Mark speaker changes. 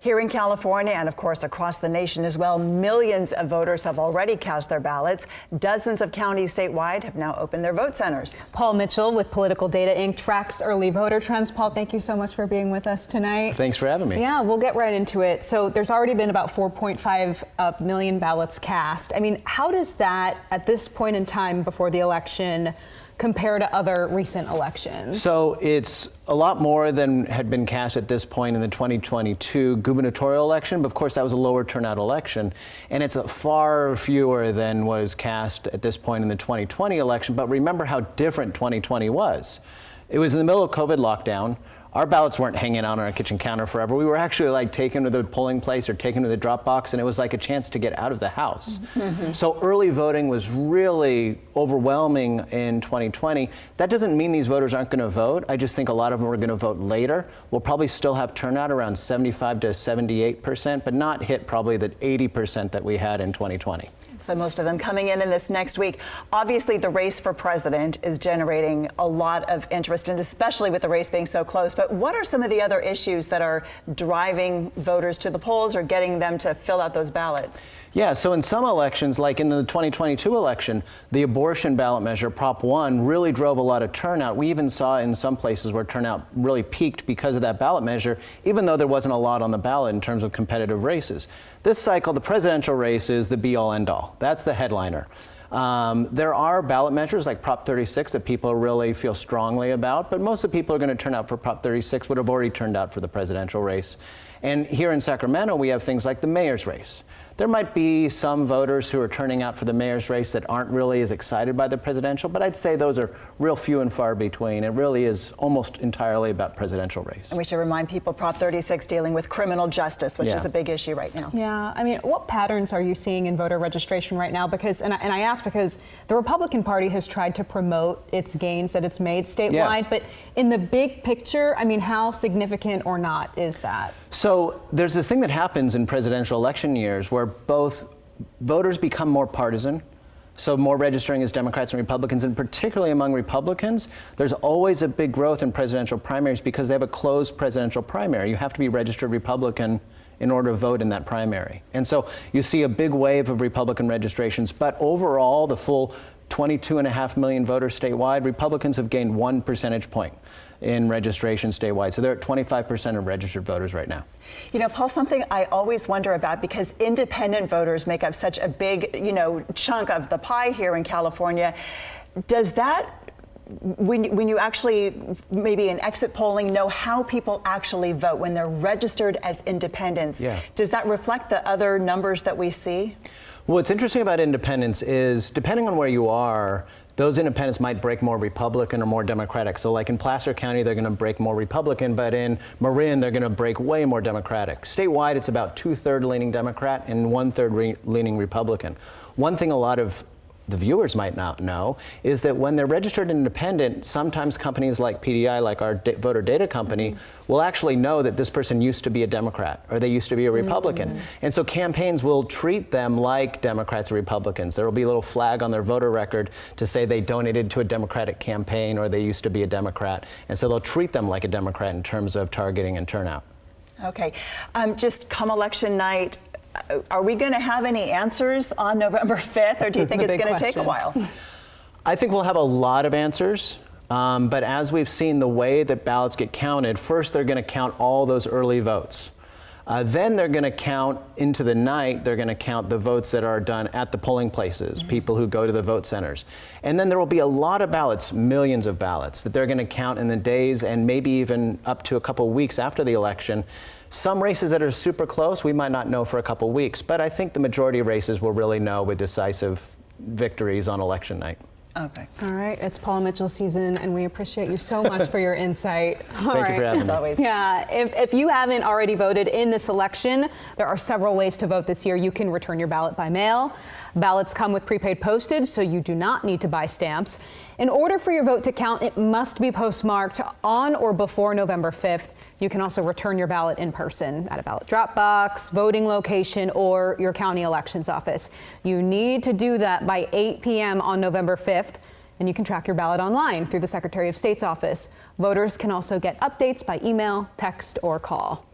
Speaker 1: Here in California and, of course, across the nation as well, millions of voters have already cast their ballots. Dozens of counties statewide have now opened their vote centers.
Speaker 2: Paul Mitchell with Political Data Inc. tracks early voter trends. Paul, thank you so much for being with us tonight.
Speaker 3: Thanks for having me.
Speaker 2: Yeah, we'll get right into it. So there's already been about 4.5 million ballots cast. I mean, how does that, at this point in time before the election, compare to other recent elections?
Speaker 3: So it's a lot more than had been cast at this point in the 2022 gubernatorial election, but of course that was a lower turnout election, and it's a far fewer than was cast at this point in the 2020 election. But remember how different 2020 was. It was in the middle of COVID lockdown. Our ballots weren't hanging out on our kitchen counter forever. We were actually like taken to the polling place or taken to the drop box, and it was like a chance to get out of the house. So early voting was really overwhelming in 2020. That doesn't mean these voters aren't going to vote. I just think a lot of them are going to vote later. We'll probably still have turnout around 75 to 78%, but not hit probably the 80% that we had in 2020.
Speaker 1: So most of them coming in this next week. Obviously, the race for president is generating a lot of interest, and especially with the race being so close. But what are some of the other issues that are driving voters to the polls or getting them to fill out those ballots?
Speaker 3: Yeah, so in some elections, like in the 2022 election, the abortion ballot measure, Prop 1, really drove a lot of turnout. We even saw in some places where turnout really peaked because of that ballot measure, even though there wasn't a lot on the ballot in terms of competitive races. This cycle, the presidential race is the be-all, end-all. That's the headliner. There are ballot measures like Prop 36 that people really feel strongly about, but most of the people who are going to turn out for Prop 36 would have already turned out for the presidential race. And here in Sacramento, we have things like the mayor's race. There might be some voters who are turning out for the mayor's race that aren't really as excited by the presidential, but I'd say those are real few and far between. It really is almost entirely about presidential race.
Speaker 1: And we should remind people Prop 36 dealing with criminal justice, which is a big issue right now.
Speaker 2: Yeah, I mean, what patterns are you seeing in voter registration right now? Because, and I ask because the Republican Party has tried to promote its gains that it's made statewide, but in the big picture, I mean, how significant or not is that?
Speaker 3: So there's this thing that happens in presidential election years where both voters become more partisan, so more registering as Democrats and Republicans, and particularly among Republicans, there's always a big growth in presidential primaries because they have a closed presidential primary. You have to be registered Republican in order to vote in that primary. And so you see a big wave of Republican registrations, but overall, the full 22.5 million voters statewide, Republicans have gained 1 percentage point in registration statewide. So they're at 25% of registered voters right now.
Speaker 1: You know, Paul, something I always wonder about, because independent voters make up such a big, chunk of the pie here in California. Does that, when you actually, maybe in exit polling, know how people actually vote when they're registered as independents, does that reflect the other numbers that we see?
Speaker 3: What's interesting about independents is, depending on where you are, those independents might break more Republican or more Democratic. So like in Placer County, they're going to break more Republican, but in Marin, they're going to break way more Democratic. Statewide, it's about 2/3 leaning Democrat and 1/3 leaning Republican. One thing a lot of the viewers might not know is that when they're registered independent, sometimes companies like PDI, like our voter data company, will actually know that this person used to be a Democrat or they used to be a Republican. And so campaigns will treat them like Democrats or Republicans. There will be a little flag on their voter record to say they donated to a Democratic campaign or they used to be a Democrat. And so they'll treat them like a Democrat in terms of targeting and turnout.
Speaker 1: Okay. Just come election night, are we going to have any answers on November 5th, or do you think it's going to take a while?
Speaker 3: I think we'll have a lot of answers. But as we've seen the way that ballots get counted, first they're going to count all those early votes. Then they're going to count into the night, they're going to count the votes that are done at the polling places, people who go to the vote centers. And then there will be a lot of ballots, millions of ballots, that they're going to count in the days and maybe even up to a couple weeks after the election. Some races that are super close, we might not know for a couple weeks, but I think the majority of races will really know with decisive victories on election night.
Speaker 1: Okay.
Speaker 2: All right, it's Paul Mitchell season, and we appreciate you so much for your insight.
Speaker 3: Thank you for having me.
Speaker 1: As always.
Speaker 2: Yeah, if you haven't already voted in this election, there are several ways to vote this year. You can return your ballot by mail. Ballots come with prepaid postage, so you do not need to buy stamps. In order for your vote to count, it must be postmarked on or before November 5th. You can also return your ballot in person at a ballot drop box, voting location, or your county elections office. You need to do that by 8 p.m. on November 5th, and you can track your ballot online through the Secretary of State's office. Voters can also get updates by email, text, or call.